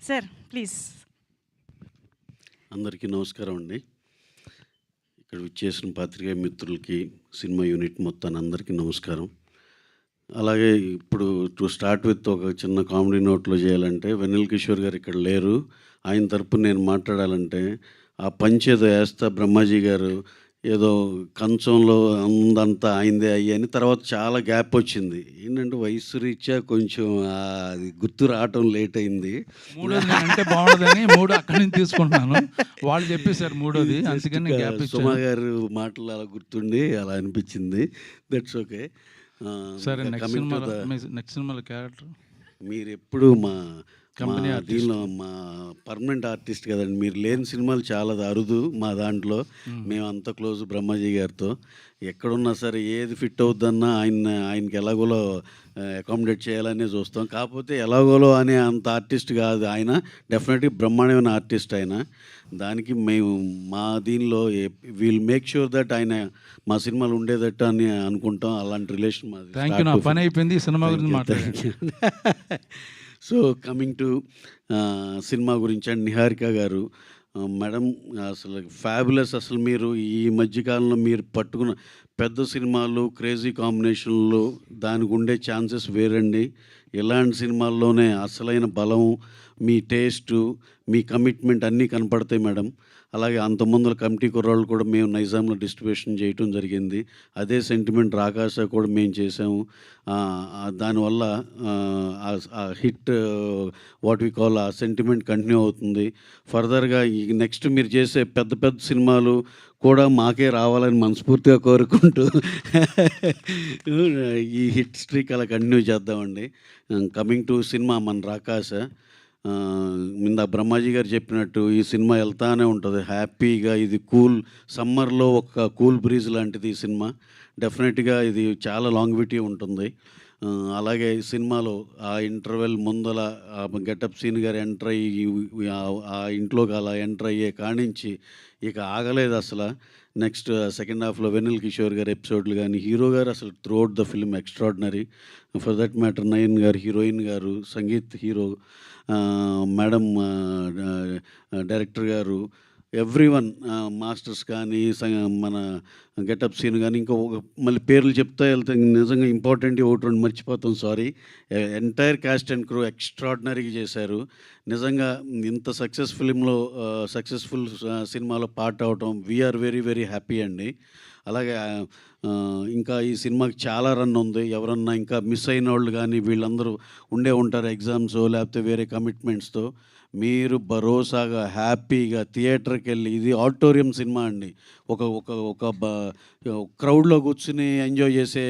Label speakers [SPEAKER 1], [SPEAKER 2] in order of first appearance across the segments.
[SPEAKER 1] Sir please.
[SPEAKER 2] అందరికీ నమస్కారం అండి. ఇక్కడ విచ్చేసిన పాత్రికేయ మిత్రులకి, సినిమా యూనిట్ మొత్తాన్ని అందరికీ నమస్కారం. అలాగే ఇప్పుడు టు స్టార్ట్ విత్ ఒక చిన్న కామెడీ నోట్లో చేయాలంటే, వెన్నెల కిషోర్ గారు ఇక్కడ లేరు. ఆయన తరపున నేను మాట్లాడాలంటే, ఆ పంచేదో వేస్తా బ్రహ్మాజీ గారు ఏదో కంచంలో ఉందంతా ఆయనదే అయ్యని తర్వాత చాలా గ్యాప్ వచ్చింది. ఏంటంటే వయసు రీత్యా కొంచెం అది గుర్తు రావటం లేట్ అయింది.
[SPEAKER 3] మూడోది అంటే బాగుండదని మూడు అక్కడి నుంచి తీసుకుంటున్నాను. వాళ్ళు చెప్పేశారు మూడోది, అందుకని గ్యాప్ ఇచ్చాను.
[SPEAKER 2] సుమా గారు మాటలు అలా గుర్తుండి అలా అనిపించింది. That's okay.
[SPEAKER 3] సరే, నెక్స్ట్ సినిమాలో క్యారెక్టర్
[SPEAKER 2] మీరు ఎప్పుడు మా
[SPEAKER 3] కంపెనీ
[SPEAKER 2] దీనిలో మా పర్మనెంట్ ఆర్టిస్ట్ కదండి. మీరు లేని సినిమాలు చాలా అరుదు మా దాంట్లో. మేము అంత క్లోజ్ బ్రహ్మాజీ గారితో. ఎక్కడున్నా సరే ఏది ఫిట్ అవుద్దన్నా ఆయనకి ఎలాగోలో అకామిడేట్ చేయాలనే చూస్తాం. కాకపోతే ఎలాగోలో అనే అంత ఆర్టిస్ట్ కాదు ఆయన. డెఫినెట్గా బ్రహ్మాండమైన ఆర్టిస్ట్ ఆయన. దానికి మేము మా దీనిలో విల్ మేక్ ష్యూర్ దట్ ఆయన మా సినిమాలు ఉండేదట్టు అని అనుకుంటాం. అలాంటి రిలేషన్ మాది.
[SPEAKER 3] Thank you. నా పని అయిపోయింది, సినిమా గురించి మాట్లాడండి.
[SPEAKER 2] సో కమింగ్ టు సినిమా గురించి అండ్ నిహారిక గారు మేడం అసలు ఫ్యాబులస్. అసలు మీరు ఈ మధ్యకాలంలో మీరు పట్టుకున్న పెద్ద సినిమాలు క్రేజీ కాంబినేషన్లు దానికి ఉండే ఛాన్సెస్ వేరండి. ఇలాంటి సినిమాల్లోనే అసలైన బలం, మీ టేస్టు, మీ కమిట్మెంట్ అన్నీ కనపడతాయి మేడం. అలాగే అంతకుముందుల కమిటీ కుర్రాళ్ళు కూడా మేము నైజాంలో డిస్ట్రిబ్యూషన్ చేయటం జరిగింది. అదే సెంటిమెంట్ రాకాశ కూడా మేము చేసాము. దానివల్ల హిట్ వాట్ వి కాల్ ఆ సెంటిమెంట్ కంటిన్యూ అవుతుంది. ఫర్దర్గా ఈ నెక్స్ట్ మీరు చేసే పెద్ద పెద్ద సినిమాలు కూడా మాకే రావాలని మనస్ఫూర్తిగా కోరుకుంటూ ఈ హిట్ స్ట్రీక్ అలా కంటిన్యూ చేద్దామండి. కమింగ్ టు సినిమా మన రాకాశ, ఇందా బ్రహ్మాజీ గారు చెప్పినట్టు ఈ సినిమా వెళ్తానే ఉంటుంది హ్యాపీగా. ఇది కూల్ సమ్మర్లో ఒక కూల్ బ్రీజ్ లాంటిది ఈ సినిమా. డెఫినెట్గా ఇది చాలా లాంగ్విటీ ఉంటుంది. అలాగే ఈ సినిమాలో ఆ ఇంటర్వెల్ ముందల గెటప్ సీన్ గారు ఎంటర్ అయ్యి ఆ ఇంట్లోకి అలా ఎంటర్ అయ్యే కానించి ఇక ఆగలేదు అసలు. నెక్స్ట్ సెకండ్ హాఫ్లో వెన్నెల కిషోర్ గారు ఎపిసోడ్లు కానీ, హీరో గారు అసలు throughout the film extraordinary. For that matter Nayan గారు, హీరోయిన్ గారు, సంగీత్ హీరో, మేడం డైరెక్టర్ గారు, ఎవ్రీవన్, మాస్టర్స్ కానీ, మన గెటప్ సీన్ కానీ, ఇంకా మళ్ళీ పేర్లు చెప్తా వెళ్తే నిజంగా ఇంపార్టెంట్ ఒకటి రెండు మర్చిపోతాం, sorry. Entire cast and crew ఎక్స్ట్రాడినరీగా చేశారు. నిజంగా ఇంత సక్సెస్ఫుల్ సినిమాలో పార్ట్ అవటం వీఆర్ వెరీ వెరీ హ్యాపీ అండి. అలాగే ఇంకా ఈ సినిమాకి చాలా రన్ ఉంది. ఎవరన్నా ఇంకా మిస్ అయిన వాళ్ళు కానీ వీళ్ళందరూ ఉండే ఉంటారు ఎగ్జామ్స్ లేకపోతే వేరే కమిట్మెంట్స్తో. మీరు భరోసాగా హ్యాపీగా థియేటర్కి వెళ్ళి, ఇది ఆడిటోరియం సినిమా అండి. ఒక ఒక ఒక క్రౌడ్లో కూర్చుని ఎంజాయ్ చేసే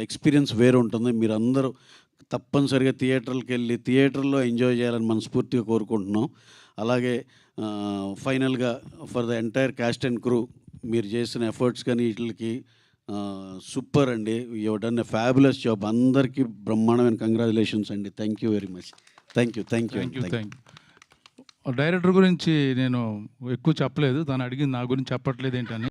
[SPEAKER 2] ఎక్స్పీరియన్స్ వేరు ఉంటుంది. మీరందరూ తప్పనిసరిగా థియేటర్కి వెళ్ళి థియేటర్లో ఎంజాయ్ చేయాలని మనస్ఫూర్తిగా కోరుకుంటున్నాం. అలాగే ఫైనల్గా for the entire cast and crew మీరు చేసిన ఎఫర్ట్స్ కానీ వీటికి సూపర్ అండి. You done a fabulous job. అందరికీ బ్రహ్మాండమైన కంగ్రాచులేషన్స్ అండి. Thank you very much. Thank you.
[SPEAKER 3] Director గురించి నేను ఎక్కువ చెప్పలేదు, తను అడిగింది నా గురించి చెప్పట్లేదు ఏంటని.